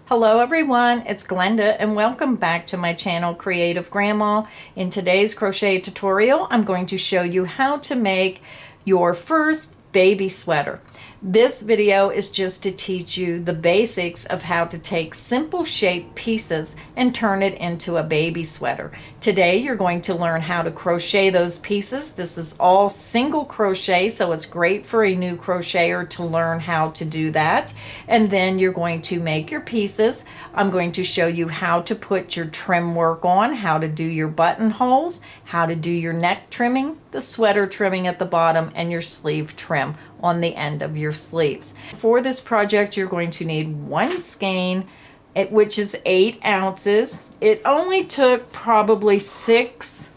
Hello everyone, it's Glenda and welcome back to my channel Creative Grandma. In today's crochet tutorial, I'm going to show you how to make your first baby sweater. This video is just to teach you the basics of how to take simple shaped pieces and turn it into a baby sweater. Today you're going to learn how to crochet those pieces. This is all single crochet, so it's great for a new crocheter to learn how to do that. And then you're going to make your pieces. I'm going to show you how to put your trim work on, how to do your buttonholes, how to do your neck trimming, the sweater trimming at the bottom, and your sleeve trim on the end of your sleeves. For this project, you're going to need one skein, which is 8 ounces. It only took probably 6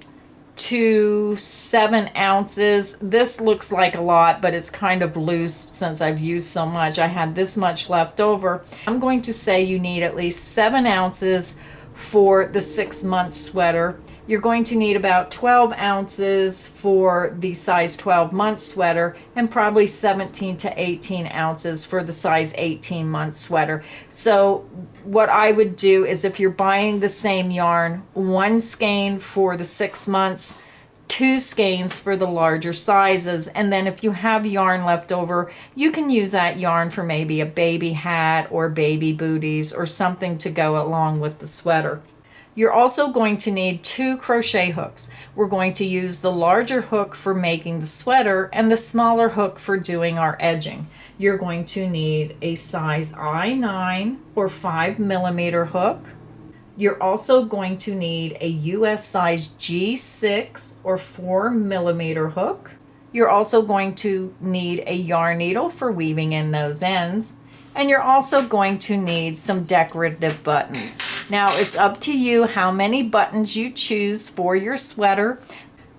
to 7 ounces. This looks like a lot, but it's kind of loose since I've used so much. I had this much left over. I'm going to say you need at least 7 ounces for the 6-month sweater. You're going to need about 12 ounces for the size 12-month sweater and probably 17 to 18 ounces for the size 18-month sweater. So what I would do is, if you're buying the same yarn, 1 skein for the 6 months, 2 skeins for the larger sizes, and then if you have yarn left over, you can use that yarn for maybe a baby hat or baby booties or something to go along with the sweater. You're also going to need 2 crochet hooks. We're going to use the larger hook for making the sweater and the smaller hook for doing our edging. You're going to need a size I9 or 5mm hook. You're also going to need a US size G6 or 4mm hook. You're also going to need a yarn needle for weaving in those ends. And you're also going to need some decorative buttons. Now it's up to you how many buttons you choose for your sweater.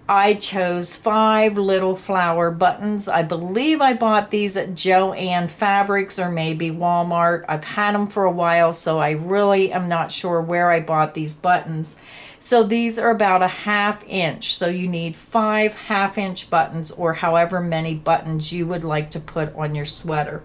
I chose 5 little flower buttons. I believe I bought these at Joann Fabrics or maybe Walmart. I've had them for a while, so I really am not sure where I bought these buttons. So these are about a 1/2 inch. So you need 5 1/2-inch buttons, or however many buttons you would like to put on your sweater.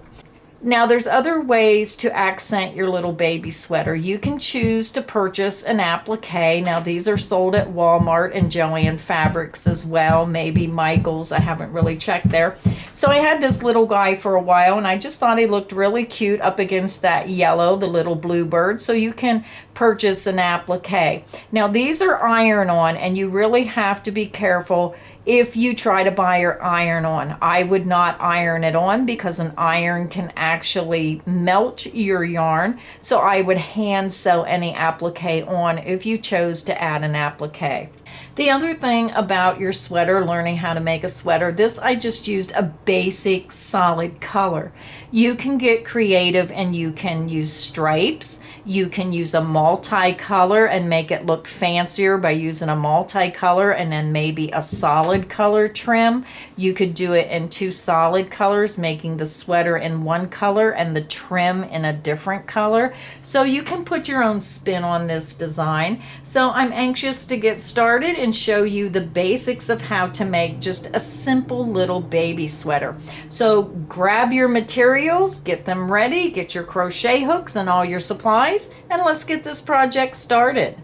Now there's other ways to accent your little baby sweater. You can choose to purchase an applique. Now these are sold at Walmart and Joann Fabrics as well, maybe Michael's. I haven't really checked there. So I had this little guy for a while and I just thought he looked really cute up against that yellow, the little bluebird. So you can purchase an applique. Now these are iron on, and you really have to be careful if you try to buy your iron on. I would not iron it on because an iron can actually melt your yarn. So I would hand sew any applique on if you chose to add an applique. The other thing about your sweater, learning how to make a sweater, this I just used a basic solid color. You can get creative and you can use stripes. You can use a multicolor and make it look fancier by using a multicolor and then maybe a solid color trim. You could do it in 2 solid colors, making the sweater in one color and the trim in a different color. So you can put your own spin on this design. So I'm anxious to get started and show you the basics of how to make just a simple little baby sweater. So grab your materials, get them ready, get your crochet hooks and all your supplies, and let's get this project started.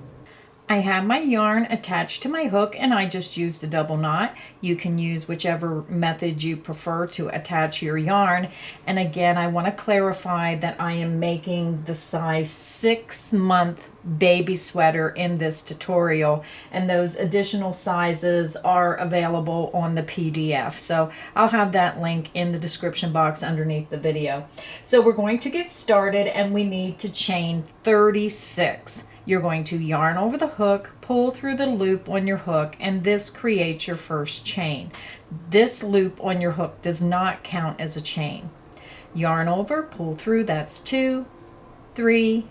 I have my yarn attached to my hook and I just used a double knot. You can use whichever method you prefer to attach your yarn. And again, I want to clarify that I am making the size 6-month baby sweater in this tutorial, and those additional sizes are available on the PDF. So I'll have that link in the description box underneath the video. So we're going to get started and we need to chain 36. You're going to yarn over the hook, pull through the loop on your hook, and this creates your first chain. This loop on your hook does not count as a chain. Yarn over, pull through, that's 2, 3,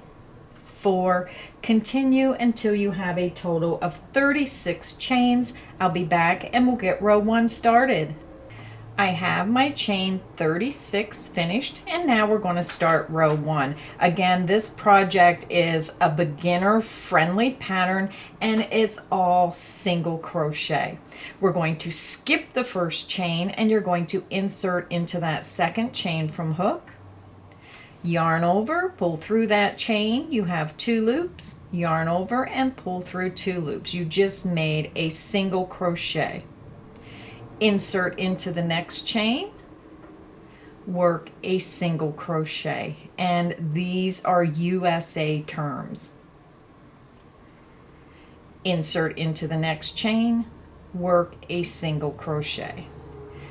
4. Continue until you have a total of 36 chains. I'll be back and we'll get row 1 started. I have my chain 36 finished, and now we're going to start row 1. Again, this project is a beginner friendly pattern and it's all single crochet. We're going to skip the first chain and you're going to insert into that second chain from hook. yarn over, pull through that chain, you have 2 loops, yarn over and pull through 2 loops. You just made a single crochet. Insert into the next chain, work a single crochet, and these are USA terms. Insert into the next chain, work a single crochet.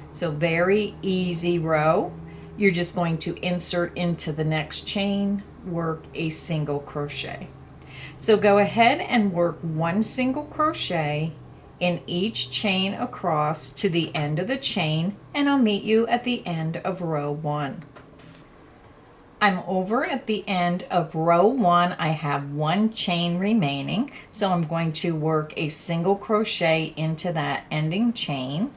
So very easy row. You're just going to insert into the next chain, work a single crochet. So go ahead and work 1 single crochet in each chain across to the end of the chain, and I'll meet you at the end of row 1. I'm over at the end of row 1. I have 1 chain remaining, so I'm going to work a single crochet into that ending chain.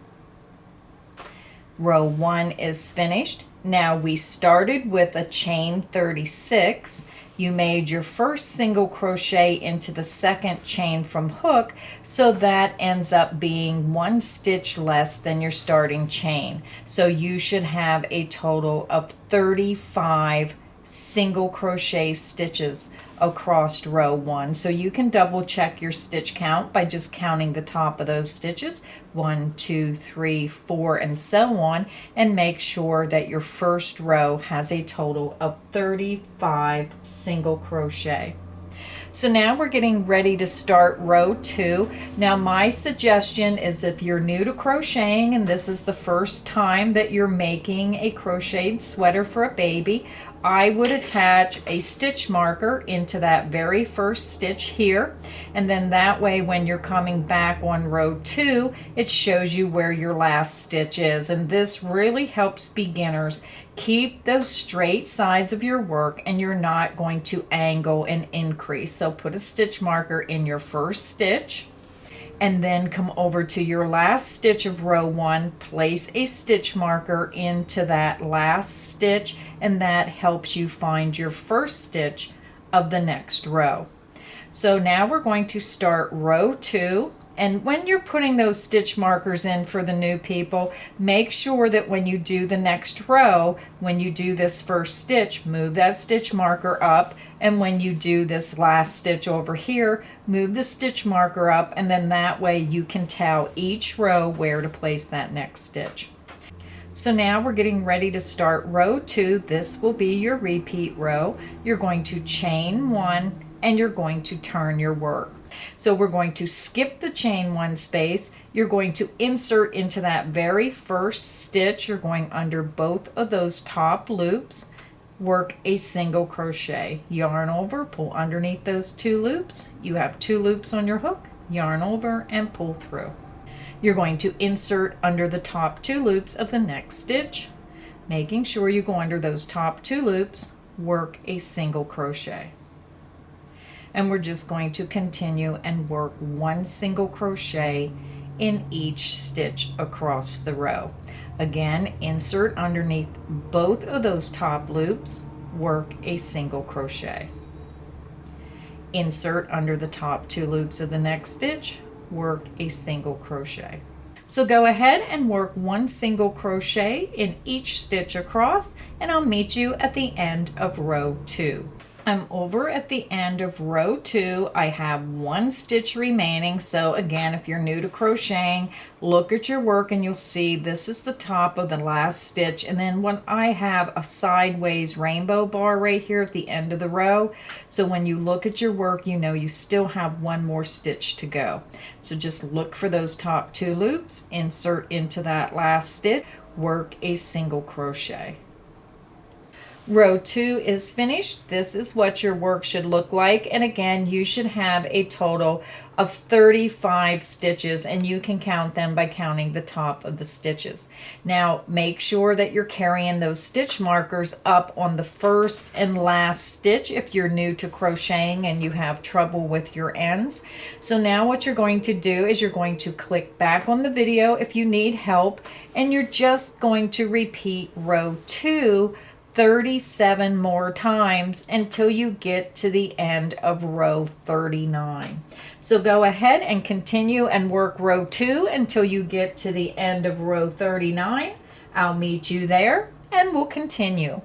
Row 1 is finished. Now we started with a chain 36. You made your first single crochet into the second chain from hook, so that ends up being 1 stitch less than your starting chain. So you should have a total of 35 single crochet stitches across row 1. So you can double check your stitch count by just counting the top of those stitches, 1, 2, 3, 4, and so on, and make sure that your first row has a total of 35 single crochet. So now we're getting ready to start row 2. Now my suggestion is, if you're new to crocheting and this is the first time that you're making a crocheted sweater for a baby, I would attach a stitch marker into that very first stitch here, and then that way when you're coming back on row 2, it shows you where your last stitch is. And this really helps beginners keep those straight sides of your work, and you're not going to angle and increase. So put a stitch marker in your first stitch, and then come over to your last stitch of row 1, place a stitch marker into that last stitch, and that helps you find your first stitch of the next row. So now we're going to start row 2. And when you're putting those stitch markers in for the new people, make sure that when you do the next row, when you do this first stitch, move that stitch marker up, and when you do this last stitch over here, move the stitch marker up, and then that way you can tell each row where to place that next stitch. So now we're getting ready to start row 2. This will be your repeat row. You're going to chain 1 and you're going to turn your work. So we're going to skip the chain 1 space. You're going to insert into that very first stitch. You're going under both of those top loops, work a single crochet, yarn over, pull underneath those 2 loops. You have 2 loops on your hook, yarn over and pull through. You're going to insert under the top 2 loops of the next stitch, making sure you go under those top 2 loops, work a single crochet. And we're just going to continue and work 1 single crochet in each stitch across the row. Again, insert underneath both of those top loops, work a single crochet. Insert under the top 2 loops of the next stitch, work a single crochet. So go ahead and work 1 single crochet in each stitch across, and I'll meet you at the end of row 2. I'm over at the end of row 2. I have 1 stitch remaining. So again, if you're new to crocheting, look at your work and you'll see this is the top of the last stitch. And then when I have a sideways rainbow bar right here at the end of the row. So when you look at your work, you know you still have 1 more stitch to go. So just look for those top 2 loops, insert into that last stitch, work a single crochet. Row 2 is finished. This is what your work should look like. And again, you should have a total of 35 stitches, and you can count them by counting the top of the stitches. Now, make sure that you're carrying those stitch markers up on the first and last stitch if you're new to crocheting and you have trouble with your ends. So now what you're going to do is you're going to click back on the video if you need help, and you're just going to repeat row 2 37 more times until you get to the end of row 39. So go ahead and continue and work row 2 until you get to the end of row 39. I'll meet you there and we'll continue.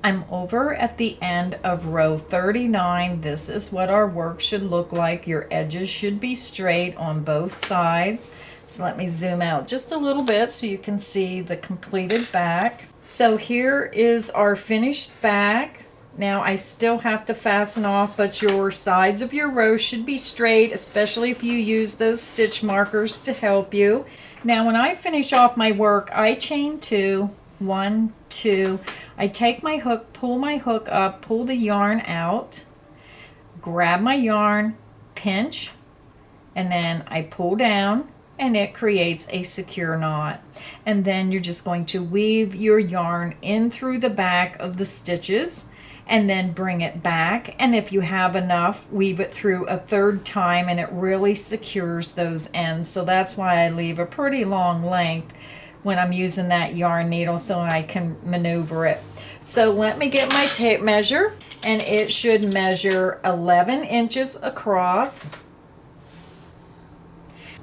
I'm over at the end of row 39. This is what our work should look like. Your edges should be straight on both sides. So let me zoom out just a little bit so you can see the completed back. So here is our finished back. Now I still have to fasten off, but your sides of your row should be straight, especially if you use those stitch markers to help you. Now when I finish off my work, I chain 2, 1, 2. I take my hook, pull my hook up, pull the yarn out, grab my yarn, pinch, and then I pull down, and it creates a secure knot. And then you're just going to weave your yarn in through the back of the stitches and then bring it back, and if you have enough, weave it through a third time, and it really secures those ends. So that's why I leave a pretty long length when I'm using that yarn needle so I can maneuver it. So let me get my tape measure, and it should measure 11 inches across,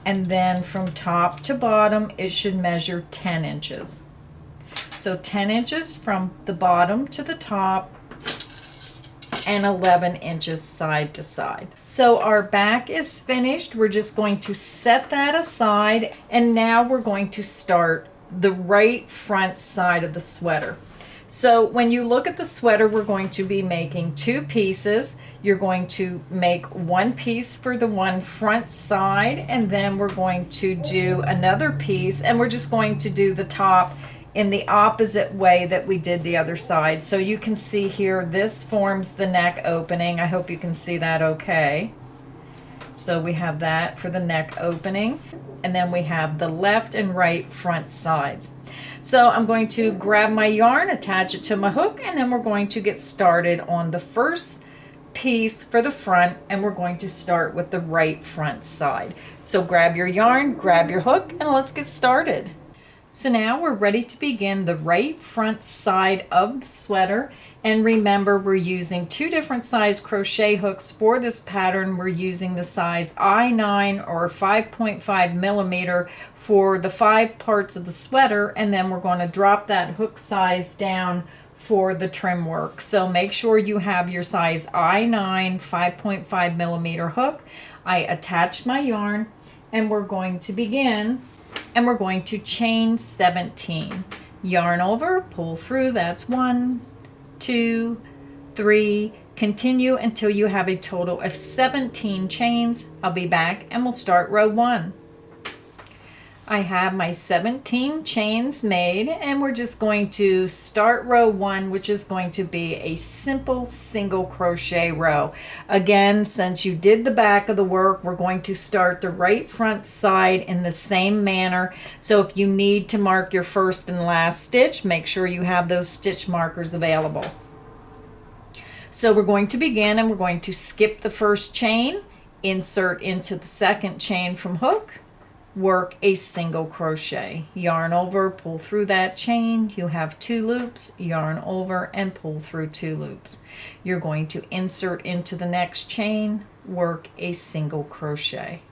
and then from top to bottom it should measure 10 inches. So 10 inches from the bottom to the top and 11 inches side to side. So our back is finished. We're just going to set that aside, and now we're going to start the right front side of the sweater. So when you look at the sweater, we're going to be making 2 pieces. You're going to make 1 piece for the one front side, and then we're going to do another piece, and we're just going to do the top in the opposite way that we did the other side. So you can see here, this forms the neck opening. I hope you can see that okay. So we have that for the neck opening, and then we have the left and right front sides. So I'm going to grab my yarn, attach it to my hook, and then we're going to get started on the first piece for the front, and we're going to start with the right front side. So grab your yarn, grab your hook, and let's get started. So now we're ready to begin the right front side of the sweater. And remember, we're using 2 different size crochet hooks for this pattern. We're using the size I9 or 5.5 millimeter for the 5 parts of the sweater, and then we're going to drop that hook size down for the trim work. So make sure you have your size I9 5.5 millimeter hook. I attach my yarn, and we're going to begin, and we're going to chain 17. Yarn over, pull through, that's 1, 2, 3, continue until you have a total of 17 chains. I'll be back and we'll start row 1. I have my 17 chains made, and we're just going to start row 1, which is going to be a simple single crochet row. Again, since you did the back of the work, we're going to start the right front side in the same manner. So if you need to mark your first and last stitch, make sure you have those stitch markers available. So we're going to begin, and we're going to skip the first chain, insert into the second chain from hook, work a single crochet, yarn over, pull through that chain. You have 2 loops, yarn over and pull through 2 loops. You're going to insert into the next chain, work a single crochet.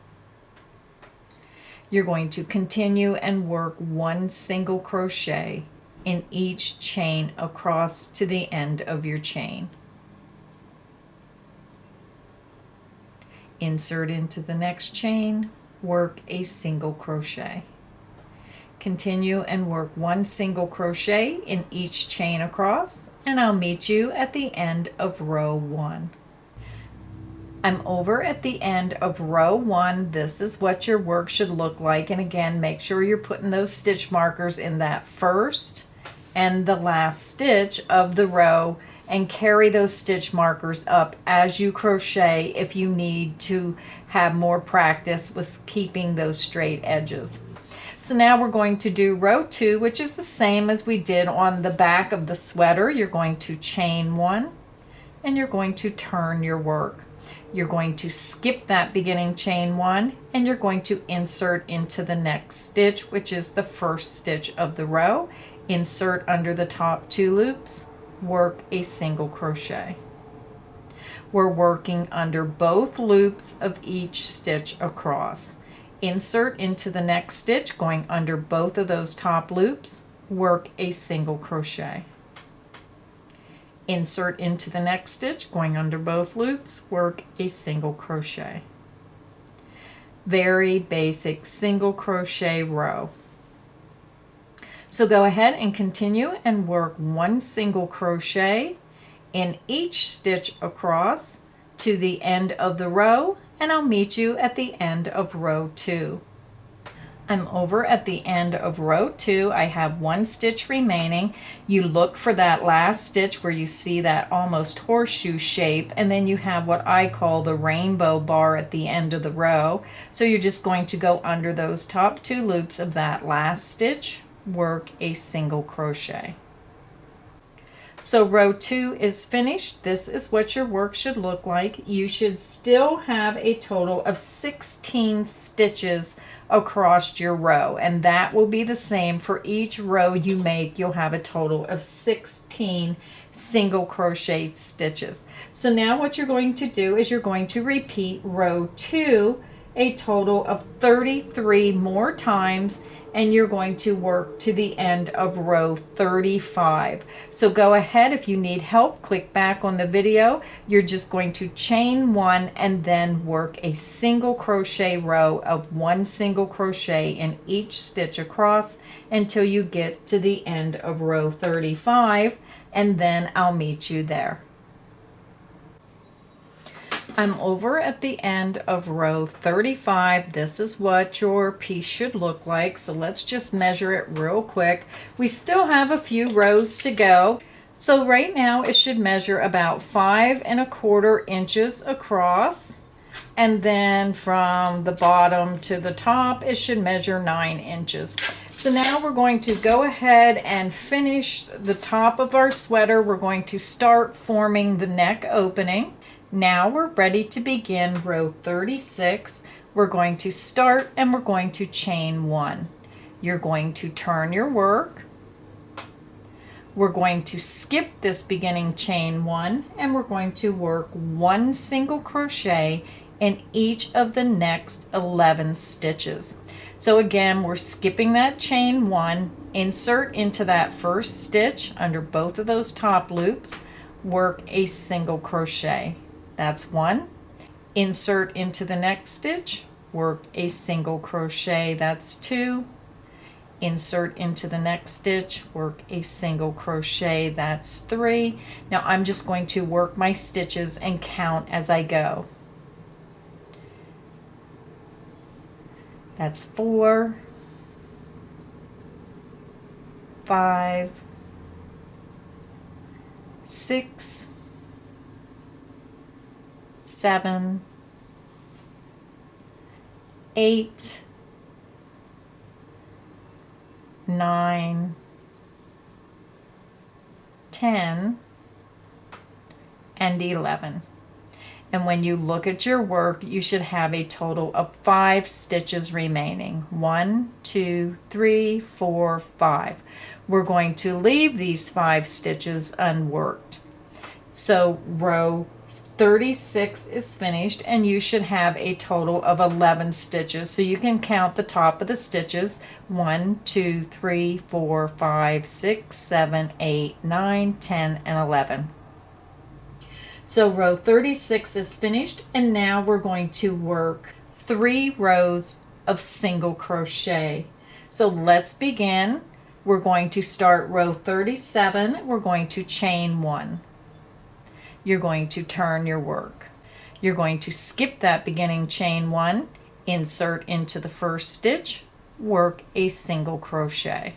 You're going to continue and work 1 single crochet in each chain across to the end of your chain. Insert into the next chain, work a single crochet. Continue and work 1 single crochet in each chain across, and I'll meet you at the end of row 1. I'm over at the end of row 1. This is what your work should look like, and again, make sure you're putting those stitch markers in that first and the last stitch of the row, and carry those stitch markers up as you crochet if you need to have more practice with keeping those straight edges. So now we're going to do row 2, which is the same as we did on the back of the sweater. You're going to chain 1, and you're going to turn your work. You're going to skip that beginning chain 1, and you're going to insert into the next stitch, which is the first stitch of the row. Insert under the top 2 loops, work a single crochet. We're working under both loops of each stitch across. Insert into the next stitch, going under both of those top loops, work a single crochet. insert into the next stitch, going under both loops, work a single crochet. Very basic single crochet row. So go ahead and continue and work one single crochet in each stitch across to the end of the row, and I'll meet you at the end of row 2. I'm over at the end of row 2. I have one stitch remaining. You look for that last stitch where you see that almost horseshoe shape, and then you have what I call the rainbow bar at the end of the row. So you're just going to go under those top 2 loops of that last stitch, work a single crochet. So row 2 is finished. This is what your work should look like. You should still have a total of 16 stitches across your row, and that will be the same for each row you make. You'll have a total of 16 single crochet stitches. So now what you're going to do is you're going to repeat row 2 a total of 33 more times, and you're going to work to the end of row 35. So go ahead, if you need help, click back on the video. You're just going to chain 1 and then work a single crochet row of 1 single crochet in each stitch across until you get to the end of row 35, and then I'll meet you there. I'm over at the end of row 35. This is what your piece should look like. So let's just measure it real quick. We still have a few rows to go. So right now it should measure about 5 1/4 inches across. And then from the bottom to the top, it should measure 9 inches. So now we're going to go ahead and finish the top of our sweater. We're going to start forming the neck opening. Now we're ready to begin row 36. We're going to start and we're going to chain 1. You're going to turn your work. We're going to skip this beginning chain 1 and we're going to work 1 single crochet in each of the next 11 stitches. So again, we're skipping that chain 1, insert into that first stitch under both of those top loops, work a single crochet. That's 1. Insert into the next stitch, work a single crochet. That's 2. Insert into the next stitch, work a single crochet. That's 3. Now I'm just going to work my stitches and count as I go. That's 4, 5, 6, 7, 8, 9, 10, and 11. And when you look at your work, you should have a total of 5 stitches remaining. 1, 2, 3, 4, 5. We're going to leave these 5 stitches unworked. So row 36 is finished and you should have a total of 11 stitches. So you can count the top of the stitches. 1, 2, 3, 4, 5, 6, 7, 8, 9, 10, and 11. So row 36 is finished, and now we're going to work 3 rows of single crochet. So let's begin. We're going to start row 37. We're going to chain 1. You're going to turn your work. You're going to skip that beginning chain 1, insert into the first stitch, work a single crochet.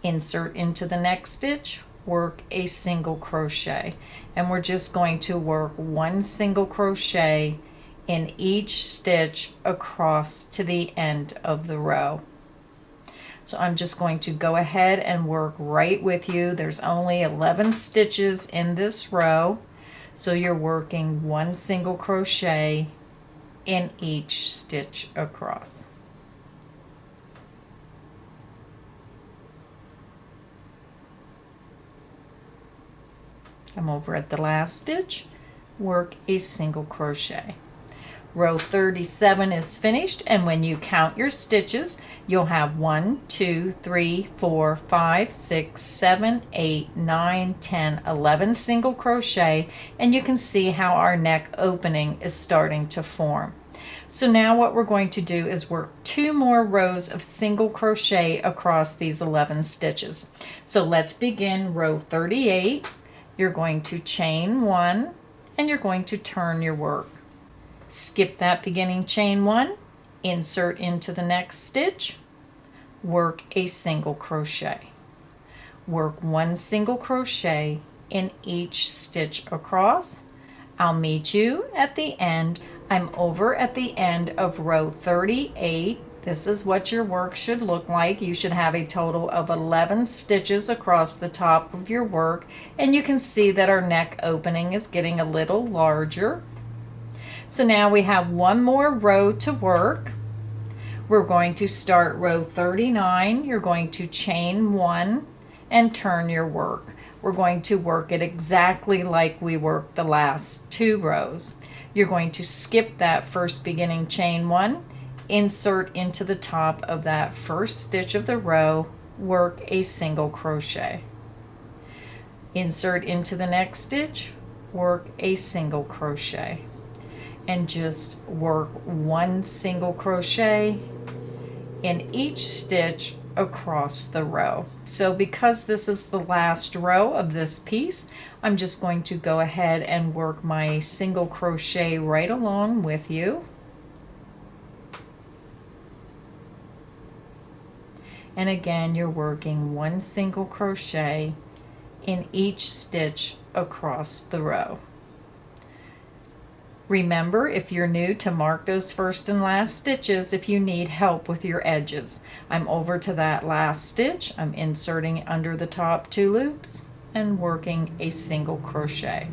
Insert into the next stitch, work a single crochet, and we're just going to work 1 single crochet in each stitch across to the end of the row. So I'm just going to go ahead and work right with you. There's only 11 stitches in this row, so you're working 1 single crochet in each stitch across. I'm over at the last stitch, work a single crochet. Row 37 is finished, and when you count your stitches, you'll have 1, 2, 3, 4, 5, 6, 7, 8, 9, 10, 11 single crochet, and you can see how our neck opening is starting to form. So now what we're going to do is work 2 more rows of single crochet across these 11 stitches. So let's begin row 38. You're going to chain 1 and you're going to turn your work. Skip that beginning chain 1, insert into the next stitch, work a single crochet. Work 1 single crochet in each stitch across. I'll meet you at the end. I'm over at the end of row 38. This is what your work should look like. You should have a total of 11 stitches across the top of your work, and you can see that our neck opening is getting a little larger. So now we have 1 more row to work. We're going to start row 39. You're going to chain 1 and turn your work. We're going to work it exactly like we worked the last 2 rows. You're going to skip that first beginning chain 1, insert into the top of that first stitch of the row, work a single crochet. Insert into the next stitch, work a single crochet. And just work 1 single crochet in each stitch across the row. So because this is the last row of this piece, I'm just going to go ahead and work my single crochet right along with you. And again, you're working 1 single crochet in each stitch across the row. Remember, if you're new, to mark those first and last stitches if you need help with your edges. I'm over to that last stitch. I'm inserting under the top 2 loops and working a single crochet.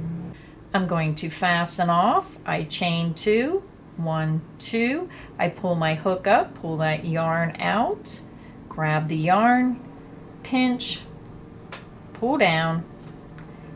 I'm going to fasten off. I chain 2, 1, 2. I pull my hook up, pull that yarn out, grab the yarn, pinch, pull down,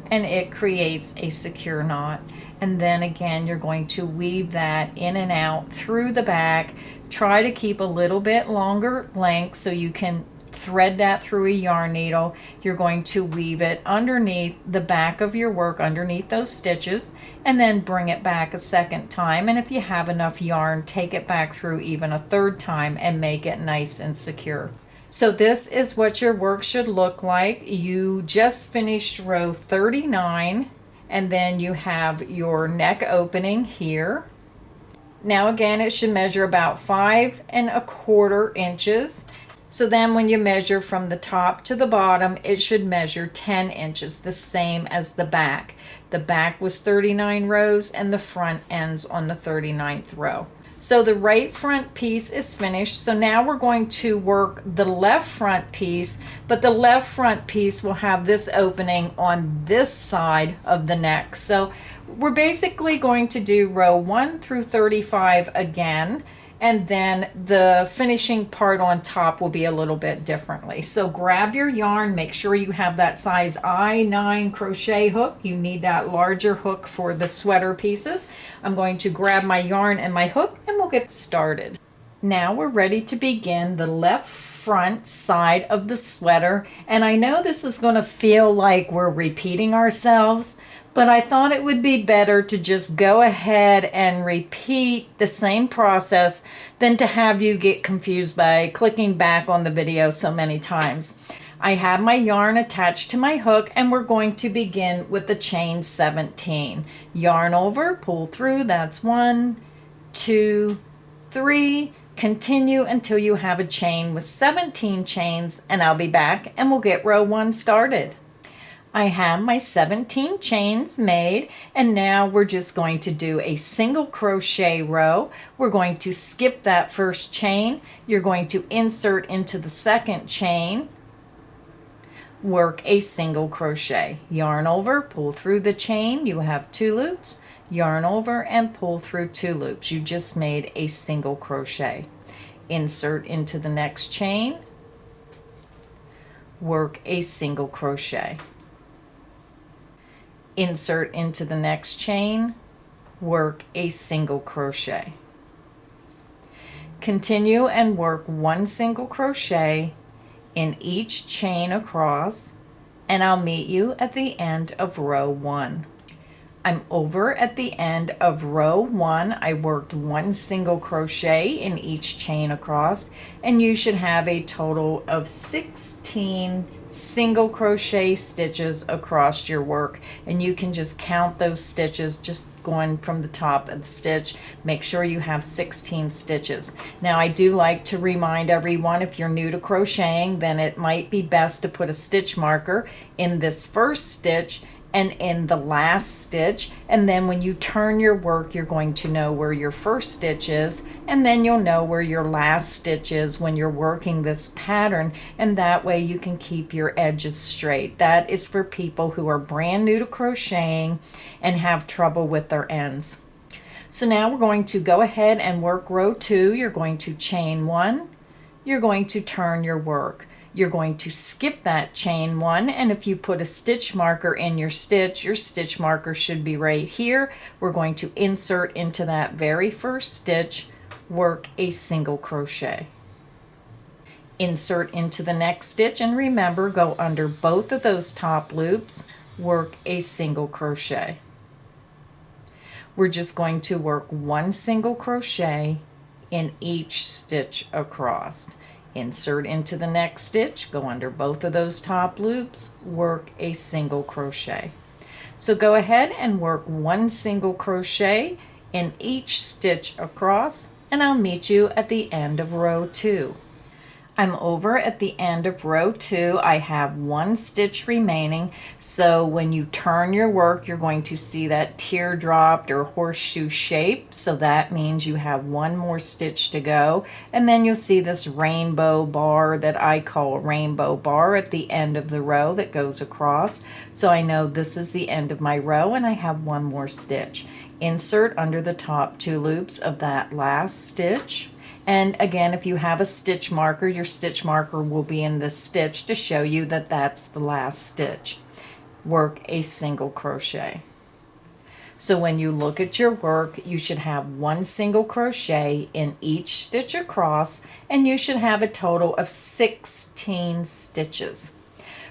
and it creates a secure knot. And then again, you're going to weave that in and out through the back. Try to keep a little bit longer length so you can thread that through a yarn needle. You're going to weave it underneath the back of your work, underneath those stitches, and then bring it back a second time. And if you have enough yarn, take it back through even a third time and make it nice and secure. So this is what your work should look like. You just finished row 39. And then you have your neck opening here. Now again, it should measure about 5 1/4 inches. So then when you measure from the top to the bottom, it should measure 10 inches, the same as the back. The back was 39 rows and the front ends on the 39th row. So the right front piece is finished. So now we're going to work the left front piece, but the left front piece will have this opening on this side of the neck. So we're basically going to do row 1 through 35 again, and then the finishing part on top will be a little bit differently. So grab your yarn, make sure you have that size I-9 crochet hook. You need that larger hook for the sweater pieces. I'm going to grab my yarn and my hook and we'll get started. Now we're ready to begin the left front side of the sweater. And I know this is going to feel like we're repeating ourselves, but I thought it would be better to just go ahead and repeat the same process than to have you get confused by clicking back on the video so many times. I have my yarn attached to my hook and we're going to begin with the chain 17. Yarn over, pull through, that's 1, 2, 3. Continue until you have a chain with 17 chains, and I'll be back and we'll get row 1 started. I have my 17 chains made, and now we're just going to do a single crochet row. We're going to skip that first chain. You're going to insert into the second chain, work a single crochet. Yarn over, pull through the chain. You have 2 loops. Yarn over and pull through 2 loops. You just made a single crochet. Insert into the next chain, work a single crochet. Insert into the next chain, work a single crochet. Continue and work 1 single crochet in each chain across, and I'll meet you at the end of row 1. I'm over at the end of row 1. I worked 1 single crochet in each chain across, and you should have a total of 16 single crochet stitches across your work, and you can just count those stitches just going from the top of the stitch. Make sure you have 16 stitches. Now I do like to remind everyone, if you're new to crocheting, then it might be best to put a stitch marker in this first stitch and in the last stitch, and then when you turn your work, you're going to know where your first stitch is, and then you'll know where your last stitch is when you're working this pattern, and that way you can keep your edges straight. That is for people who are brand new to crocheting and have trouble with their ends. So now we're going to go ahead and work row 2. You're going to chain 1, you're going to turn your work. You're going to skip that chain 1, and if you put a stitch marker in your stitch marker should be right here. We're going to insert into that very first stitch, work a single crochet. Insert into the next stitch, and remember, go under both of those top loops, work a single crochet. We're just going to work 1 single crochet in each stitch across. Insert into the next stitch, go under both of those top loops, work a single crochet. So go ahead and work 1 single crochet in each stitch across, and I'll meet you at the end of row 2. I'm over at the end of row 2. I have 1 stitch remaining, so when you turn your work, you're going to see that teardrop or horseshoe shape, so that means you have 1 more stitch to go, and then you'll see this rainbow bar that I call a rainbow bar at the end of the row that goes across. So I know this is the end of my row, and I have 1 more stitch. Insert under the top 2 loops of that last stitch. And again, if you have a stitch marker, your stitch marker will be in this stitch to show you that that's the last stitch. Work a single crochet. So when you look at your work, you should have 1 single crochet in each stitch across, and you should have a total of 16 stitches.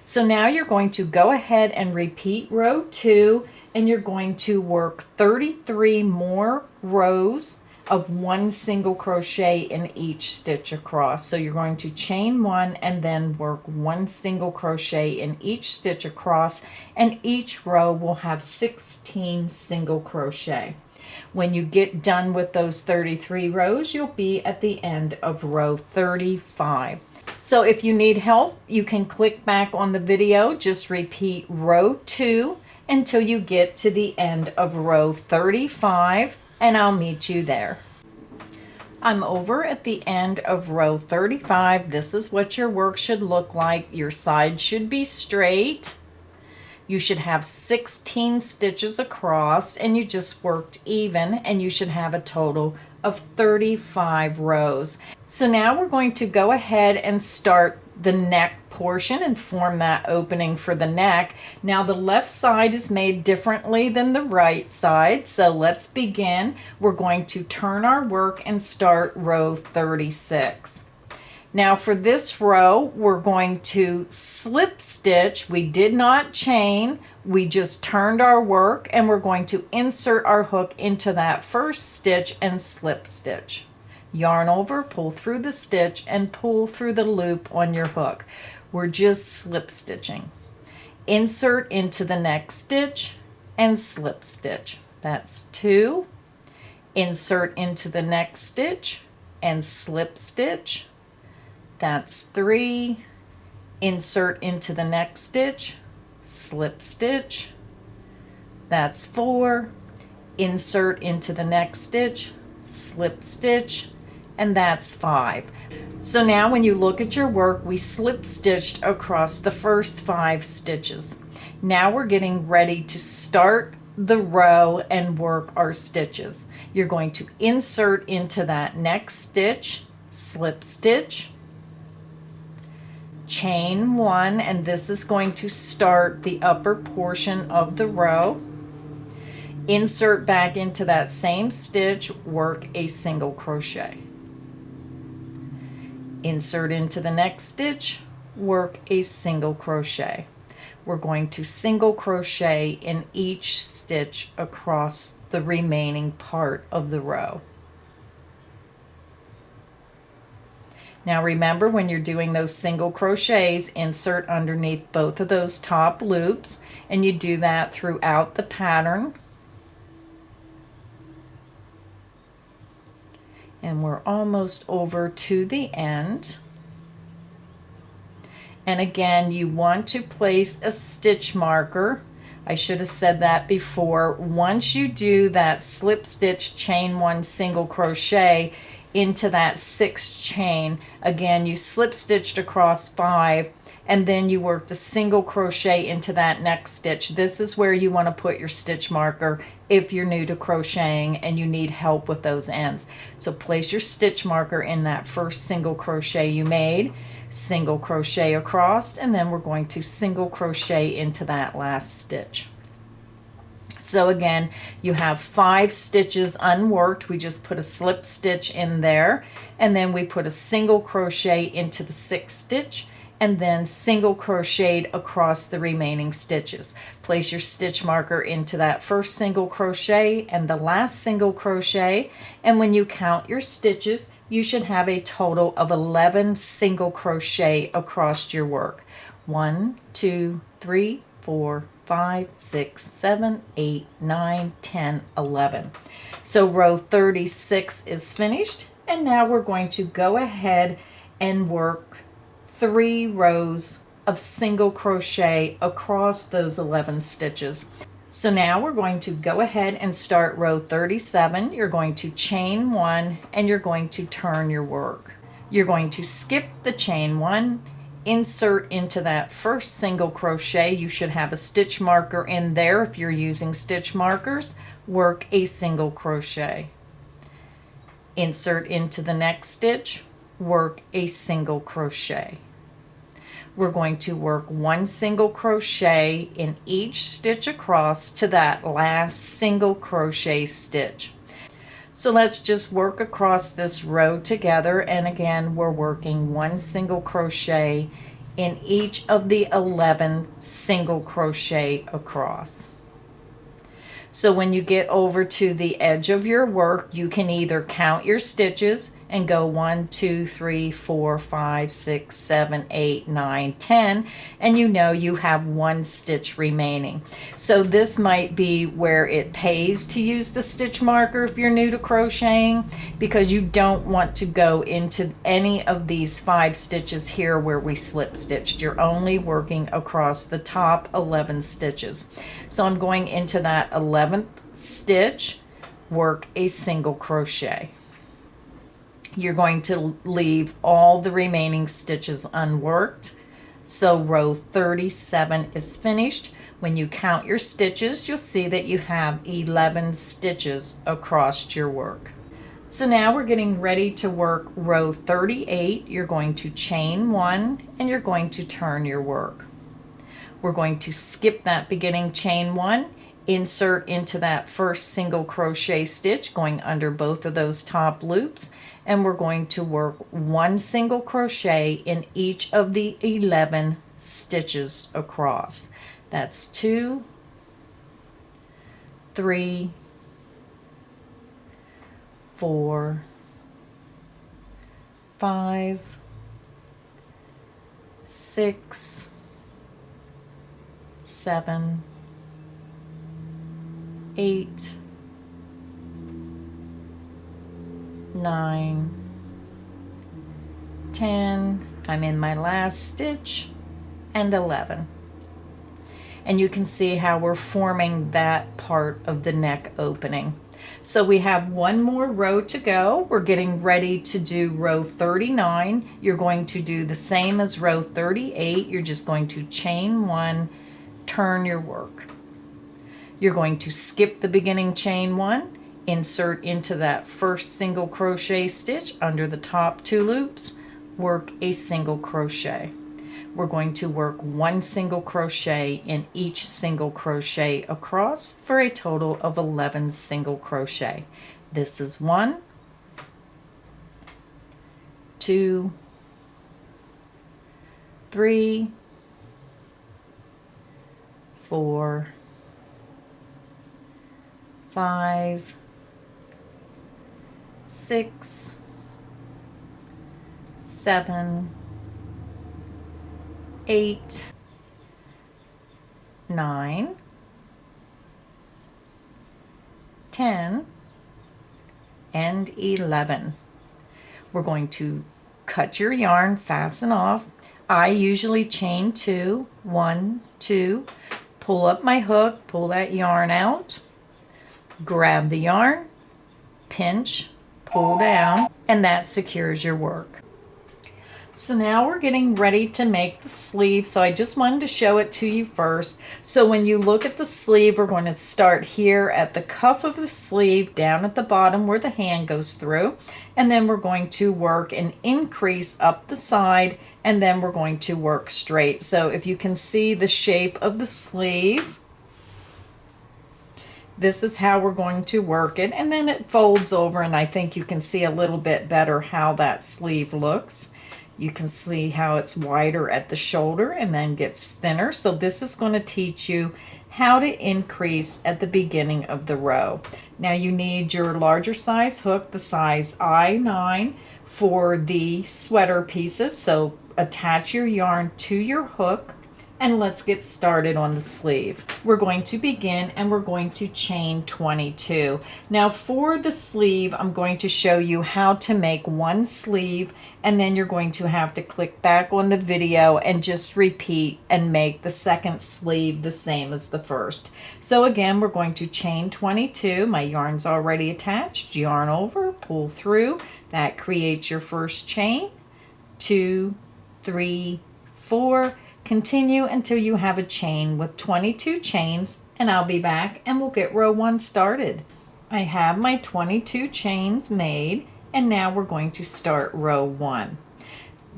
So now you're going to go ahead and repeat row 2, and you're going to work 33 more rows of 1 single crochet in each stitch across. So you're going to chain 1 and then work 1 single crochet in each stitch across, and each row will have 16 single crochet. When you get done with those 33 rows, you'll be at the end of row 35. So if you need help, you can click back on the video, just repeat row 2 until you get to the end of row 35, and I'll meet you there. I'm over at the end of row 35. This is what your work should look like. Your sides should be straight. You should have 16 stitches across, and you just worked even, and you should have a total of 35 rows. So now we're going to go ahead and start the neck portion and form that opening for the neck. Now the left side is made differently than the right side, so let's begin. We're going to turn our work and start row 36. Now for this row, we're going to slip stitch. We did not chain, we just turned our work, and we're going to insert our hook into that first stitch and slip stitch. Yarn over, pull through the stitch, and pull through the loop on your hook. We're just slip stitching. Insert into the next stitch and slip stitch. That's 2. Insert into the next stitch and slip stitch. That's 3. Insert into the next stitch, slip stitch. That's 4. Insert into the next stitch, slip stitch, and that's 5. So now when you look at your work, we slip stitched across the first 5 stitches. Now we're getting ready to start the row and work our stitches. You're going to insert into that next stitch, slip stitch, chain 1, and this is going to start the upper portion of the row. insert back into that same stitch, work a single crochet. Insert into the next stitch, work a single crochet. We're going to single crochet in each stitch across the remaining part of the row. Now remember, when you're doing those single crochets, insert underneath both of those top loops, and you do that throughout the pattern. And we're almost over to the end. And again, you want to place a stitch marker. I should have said that before. Once you do that slip stitch, chain one, single crochet into that sixth chain, again, you slip stitched across 5, and then you worked a single crochet into that next stitch. This is where you want to put your stitch marker if you're new to crocheting and you need help with those ends. So place your stitch marker in that first single crochet you made, single crochet across, and then we're going to single crochet into that last stitch. So again, you have 5 stitches unworked. We just put a slip stitch in there, and then we put a single crochet into the 6th stitch, and then single crocheted across the remaining stitches. Place your stitch marker into that first single crochet and the last single crochet, and when you count your stitches, you should have a total of 11 single crochet across your work. 1, 2, 3, 4, 5, 6, 7, 8, 9, 10, 11. So row 36 is finished, and now we're going to go ahead and work 3 rows of single crochet across those 11 stitches. So now we're going to go ahead and start row 37. You're going to chain 1 and you're going to turn your work. You're going to skip the chain 1, insert into that first single crochet. You should have a stitch marker in there if you're using stitch markers. Work a single crochet. Insert into the next stitch, work a single crochet. We're going to work 1 single crochet in each stitch across to that last single crochet stitch. So let's just work across this row together, and again we're working 1 single crochet in each of the 11 single crochet across. So when you get over to the edge of your work, you can either count your stitches and go 1, 2, 3, 4, 5, 6, 7, 8, 9, 10, and you know you have 1 stitch remaining. So this might be where it pays to use the stitch marker if you're new to crocheting, because you don't want to go into any of these 5 stitches here where we slip stitched. You're only working across the top 11 stitches. So I'm going into that 11th stitch, work a single crochet. You're going to leave all the remaining stitches unworked. So row 37 is finished. When you count your stitches, you'll see that you have 11 stitches across your work. So now we're getting ready to work row 38. You're going to chain 1 and you're going to turn your work. We're going to skip that beginning chain 1, insert into that first single crochet stitch going under both of those top loops, and we're going to work 1 single crochet in each of the 11 stitches across. That's 2, 3, 4, 5, 6, 7, 8, 9, 10, I'm in my last stitch, and 11. And you can see how we're forming that part of the neck opening. So we have 1 more row to go. We're getting ready to do row 39. You're going to do the same as row 38. You're just going to chain 1, turn your work. You're going to skip the beginning chain 1, insert into that first single crochet stitch under the top 2 loops, work a single crochet. We're going to work 1 single crochet in each single crochet across for a total of 11 single crochet. This is 1, 2, 3, 4, 5, 6, 7, 8, 9, 10, and 11. We're going to cut your yarn, fasten off. I usually chain 2, 1, 2, pull up my hook, pull that yarn out, grab the yarn, pinch, pull down, and that secures your work. So now we're getting ready to make the sleeve. So I just wanted to show it to you first. So when you look at the sleeve, we're going to start here at the cuff of the sleeve, down at the bottom where the hand goes through. And then we're going to work an increase up the side, and then we're going to work straight. So if you can see the shape of the sleeve, this is how we're going to work it. And then it folds over, and I think you can see a little bit better how that sleeve looks. You can see how it's wider at the shoulder and then gets thinner. So this is going to teach you how to increase at the beginning of the row. Now you need your larger size hook, the size I9 for the sweater pieces. So attach your yarn to your hook, and let's get started on the sleeve. We're going to begin and we're going to chain 22. Now for the sleeve, I'm going to show you how to make 1 sleeve, and then you're going to have to click back on the video and just repeat and make the second sleeve the same as the first. So again, we're going to chain 22. My yarn's already attached. Yarn over, pull through. That creates your first chain. 2, 3, 4. Continue until you have a chain with 22 chains, and I'll be back and we'll get row 1 started. I have my 22 chains made, and now we're going to start row 1.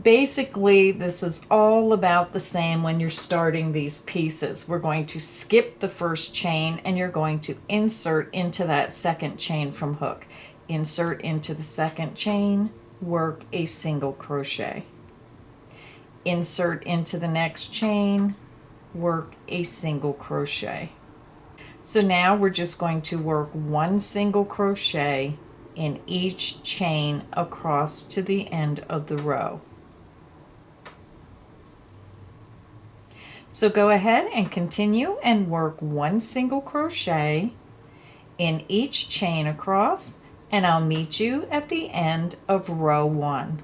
Basically, this is all about the same when you're starting these pieces. We're going to skip the first chain, and you're going to insert into that second chain from hook. Insert into the second chain, work a single crochet. Insert into the next chain, work a single crochet. So now we're just going to work 1 single crochet in each chain across to the end of the row. So go ahead and continue and work 1 single crochet in each chain across, and I'll meet you at the end of row 1.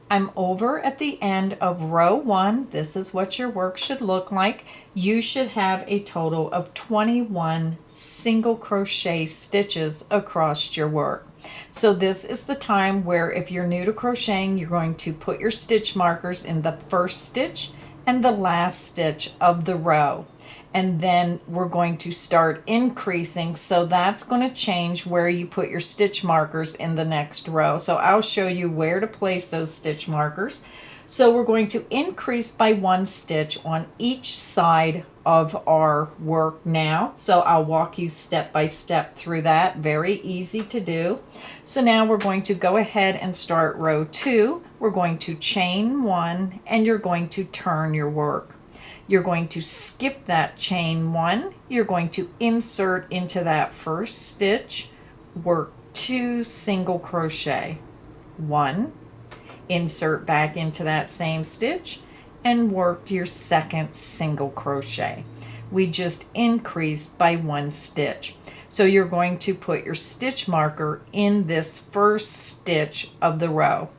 I'm over at the end of row 1. This is what your work should look like. You should have a total of 21 single crochet stitches across your work. So this is the time where, if you're new to crocheting, you're going to put your stitch markers in the first stitch and the last stitch of the row. And then we're going to start increasing, so that's going to change where you put your stitch markers in the next row. So I'll show you where to place those stitch markers. So we're going to increase by 1 stitch on each side of our work now. So I'll walk you step by step through that. Very easy to do. So now we're going to go ahead and start row 2. We're going to chain 1, and you're going to turn your work. You're going to skip that chain 1. You're going to insert into that first stitch, work 2 single crochet. 1, insert back into that same stitch, and work your second single crochet. We just increased by 1 stitch. So you're going to put your stitch marker in this first stitch of the row.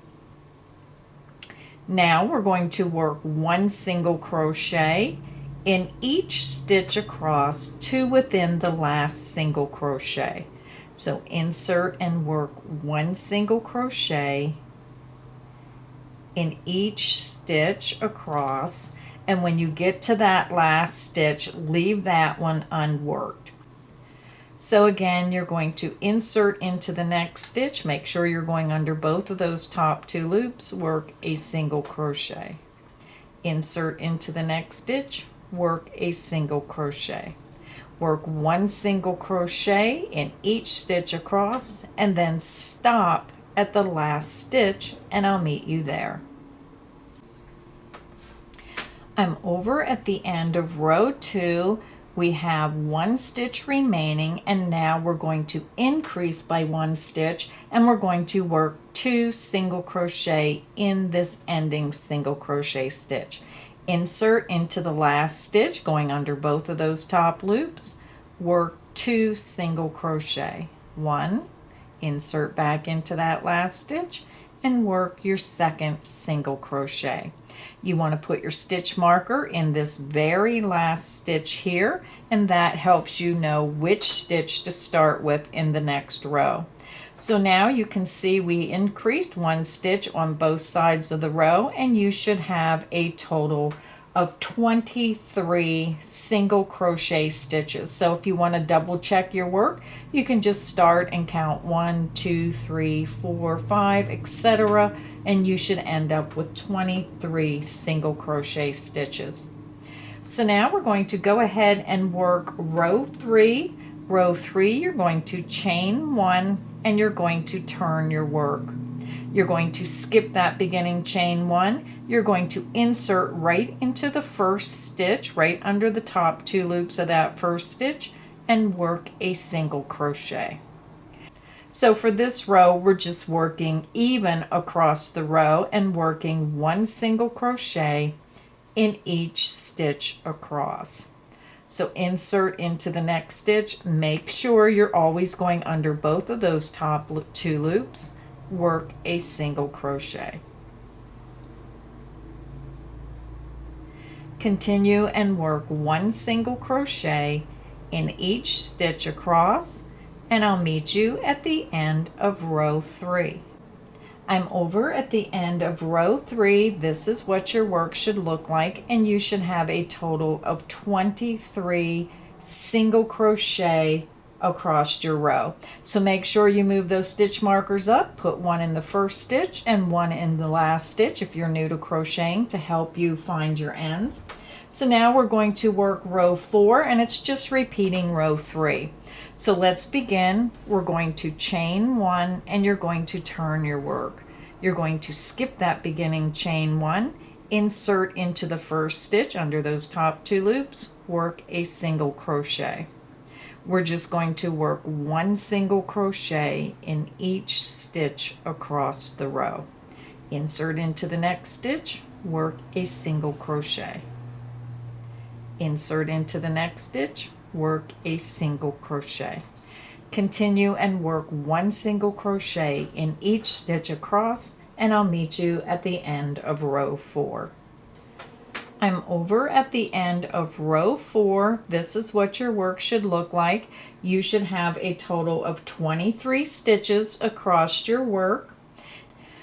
Now we're going to work 1 single crochet in each stitch across to within the last single crochet. So insert and work 1 single crochet in each stitch across, and when you get to that last stitch, leave that one unworked. So again, you're going to insert into the next stitch. Make sure you're going under both of those top 2 loops, work a single crochet. Insert into the next stitch, work a single crochet. Work 1 single crochet in each stitch across, and then stop at the last stitch, and I'll meet you there. I'm over at the end of row 2. We have 1 stitch remaining, and now we're going to increase by 1 stitch, and we're going to work 2 single crochet in this ending single crochet stitch. Insert into the last stitch, going under both of those top loops, work 2 single crochet. 1, insert back into that last stitch, and work your second single crochet. You want to put your stitch marker in this very last stitch here, and that helps you know which stitch to start with in the next row. So now you can see we increased 1 stitch on both sides of the row, and you should have a total of 23 single crochet stitches. So if you want to double check your work, you can just start and count 1, 2, 3, 4, 5, etc. and you should end up with 23 single crochet stitches. So now we're going to go ahead and work row 3. Row 3, you're going to chain 1 and you're going to turn your work. You're going to skip that beginning chain 1. You're going to insert right into the first stitch, right under the top 2 loops of that first stitch, and work a single crochet. So for this row, we're just working even across the row and working 1 single crochet in each stitch across. So insert into the next stitch. Make sure you're always going under both of those top 2 loops. Work a single crochet. Continue and work 1 single crochet in each stitch across, and I'll meet you at the end of row 3. I'm over at the end of row 3. This is what your work should look like, and you should have a total of 23 single crochet across your row. So make sure you move those stitch markers up, put 1 in the first stitch and 1 in the last stitch if you're new to crocheting to help you find your ends. So now we're going to work row 4, and it's just repeating row 3. So let's begin. We're going to chain 1 and you're going to turn your work. You're going to skip that beginning chain 1, insert into the first stitch under those top 2 loops, work a single crochet. We're just going to work 1 single crochet in each stitch across the row. Insert into the next stitch, work a single crochet. Insert into the next stitch, work a single crochet. Continue and work 1 single crochet in each stitch across, and I'll meet you at the end of row 4. I'm over at the end of row 4. This is what your work should look like. You should have a total of 23 stitches across your work.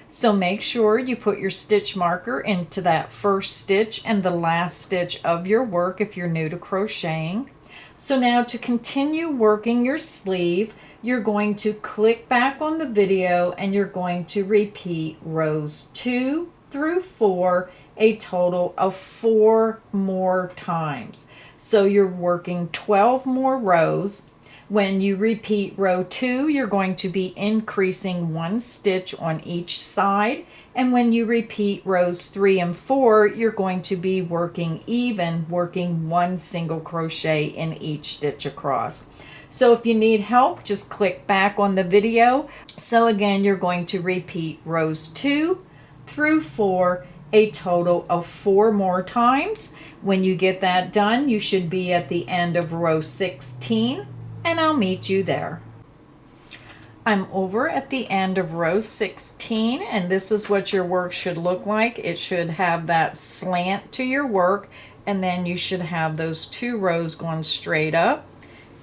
So make sure you put your stitch marker into that first stitch and the last stitch of your work if you're new to crocheting. So now to continue working your sleeve, you're going to click back on the video and you're going to repeat rows 2 through 4 a total of 4 more times. So you're working 12 more rows. When you repeat row 2, you're going to be increasing 1 stitch on each side. And when you repeat rows 3 and 4, you're going to be working 1 single crochet in each stitch across. So if you need help, just click back on the video. So again, you're going to repeat rows 2 through 4 a total of 4 more times. When you get that done, you should be at the end of row 16, and I'll meet you there. I'm over at the end of row 16, and this is what your work should look like. It should have that slant to your work, and then you should have those 2 rows going straight up.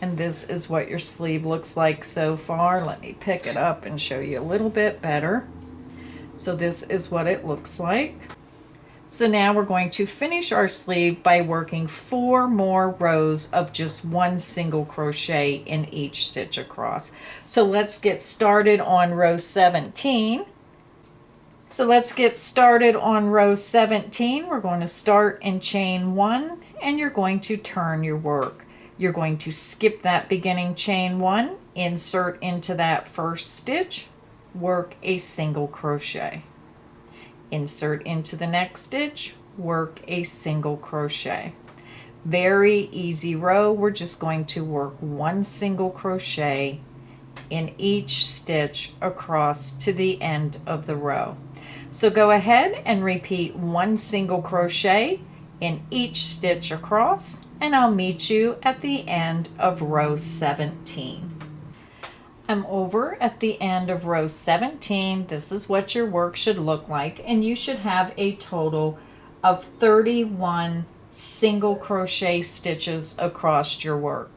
And this is what your sleeve looks like so far. Let me pick it up and show you a little bit better. So this is what it looks like. So now we're going to finish our sleeve by working 4 more rows of just 1 single crochet in each stitch across. So let's get started on row 17. So let's get started on row 17. We're going to start and chain 1, and you're going to turn your work. You're going to skip that beginning chain 1, insert into that first stitch, work a single crochet. Insert into the next stitch, work a single crochet. Very easy row. We're just going to work 1 single crochet in each stitch across to the end of the row. So go ahead and repeat 1 single crochet in each stitch across, and I'll meet you at the end of row 17. I'm over at the end of row 17. This is what your work should look like, and you should have a total of 31 single crochet stitches across your work.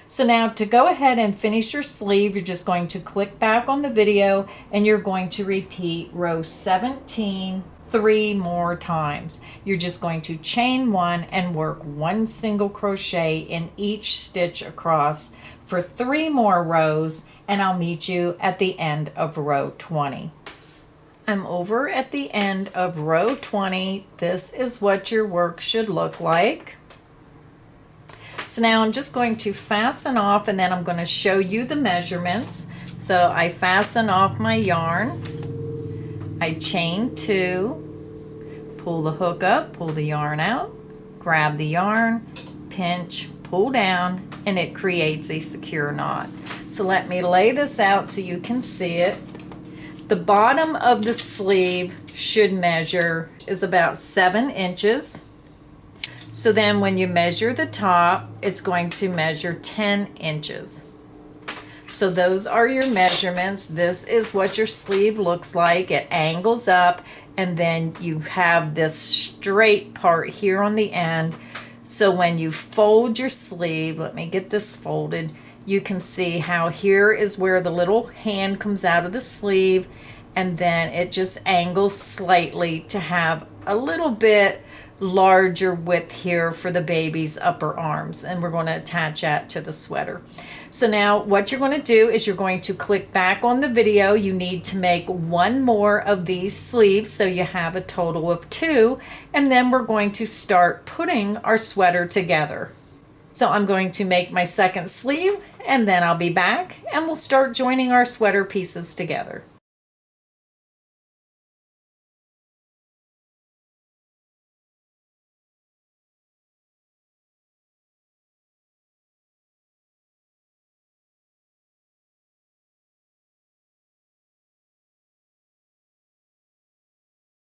So now to go ahead and finish your sleeve, you're just going to click back on the video and you're going to repeat row 17 3 more times. You're just going to chain 1 and work 1 single crochet in each stitch across for 3 more rows, and I'll meet you at the end of row 20. I'm over at the end of row 20. This is what your work should look like. So now I'm just going to fasten off, and then I'm going to show you the measurements. So I fasten off my yarn, I chain 2, pull the hook up, pull the yarn out, grab the yarn, pinch, pull down, and it creates a secure knot. So let me lay this out so you can see it. The bottom of the sleeve should measure is about 7 inches. So then when you measure the top, it's going to measure 10 inches. So those are your measurements. This is what your sleeve looks like. It angles up, and then you have this straight part here on the end. So when you fold your sleeve, let me get this folded, you can see how here is where the little hand comes out of the sleeve, and then it just angles slightly to have a little bit larger width here for the baby's upper arms, and we're going to attach that to the sweater. So now what you're going to do is you're going to click back on the video. You need to make 1 more of these sleeves, so you have a total of 2, and then we're going to start putting our sweater together. So I'm going to make my second sleeve, and then I'll be back and we'll start joining our sweater pieces together.